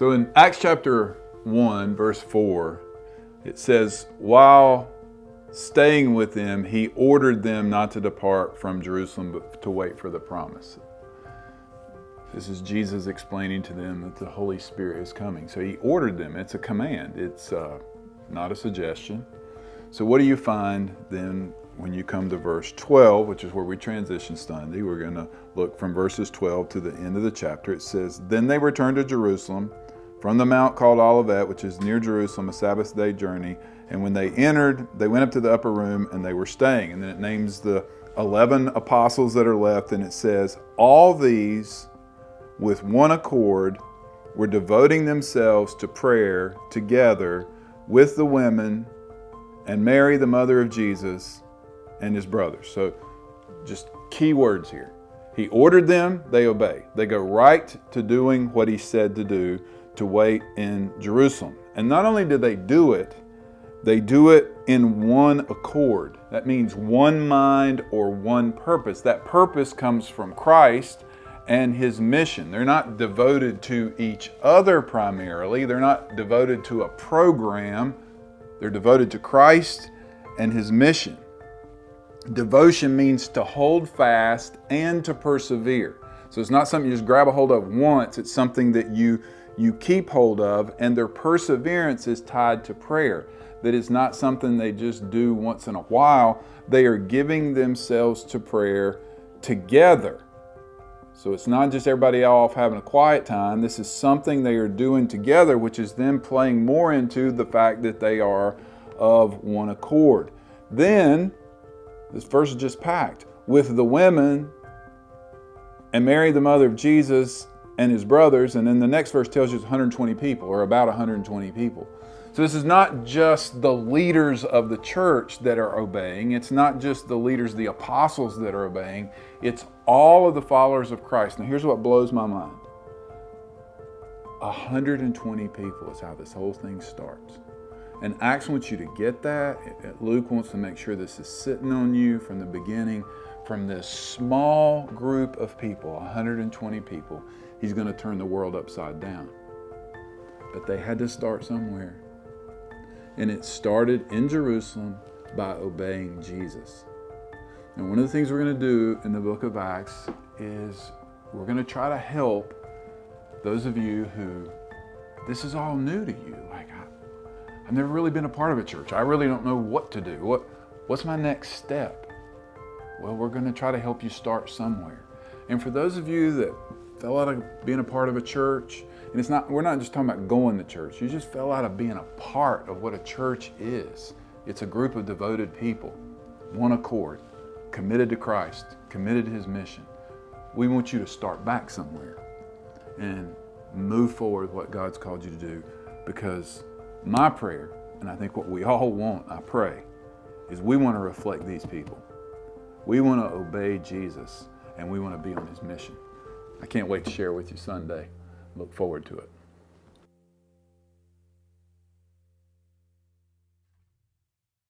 So in Acts chapter 1, verse 4, it says, while staying with them, he ordered them not to depart from Jerusalem, but to wait for the promise. This is Jesus explaining to them that the Holy Spirit is coming. So he ordered them. It's a command. It's not a suggestion. So what do you find then when you come to verse 12, which is where we transition Sunday? We're going to look from verses 12 to the end of the chapter. It says, then they returned to Jerusalem from the mount called Olivet, which is near Jerusalem, a Sabbath day journey. And when they entered, they went up to the upper room and they were staying. And then it names the 11 apostles that are left. And it says, all these with one accord were devoting themselves to prayer together with the women and Mary, the mother of Jesus, and his brothers. So just key words here. He ordered them, they obey. They go right to doing what he said to do, to wait in Jerusalem. And not only do they do it in one accord. That means one mind or one purpose. That purpose comes from Christ and his mission. They're not devoted to each other primarily. They're not devoted to a program. They're devoted to Christ and his mission. Devotion means to hold fast and to persevere. So it's not something you just grab a hold of once. It's something that you keep hold of, and their perseverance is tied to prayer. That is not something they just do once in a while. They are giving themselves to prayer together. So it's not just everybody off having a quiet time. This is something they are doing together, which is then playing more into the fact that they are of one accord. Then, this verse is just packed with the women and Mary, the mother of Jesus, and his brothers. And then the next verse tells you it's 120 people, or about 120 people. So this is not just the leaders of the church that are obeying. It's not just the leaders, the apostles that are obeying. It's all of the followers of Christ. Now here's what blows my mind. 120 people is how this whole thing starts. And Acts wants you to get that. Luke wants to make sure this is sitting on you from the beginning. From this small group of people, 120 people, he's going to turn the world upside down. But they had to start somewhere. And it started in Jerusalem by obeying Jesus. And one of the things we're going to do in the book of Acts is we're going to try to help those of you who this is all new to you. Like, I've never really been a part of a church. I really don't know what to do. What's my next step? Well, we're going to try to help you start somewhere. And for those of you that fell out of being a part of a church, and we're not just talking about going to church. You just fell out of being a part of what a church is. It's a group of devoted people, one accord, committed to Christ, committed to his mission. We want you to start back somewhere and move forward with what God's called you to do. Because my prayer, and I think what we all want, I pray, is we want to reflect these people. We want to obey Jesus, and we want to be on his mission. I can't wait to share with you Sunday. Look forward to it.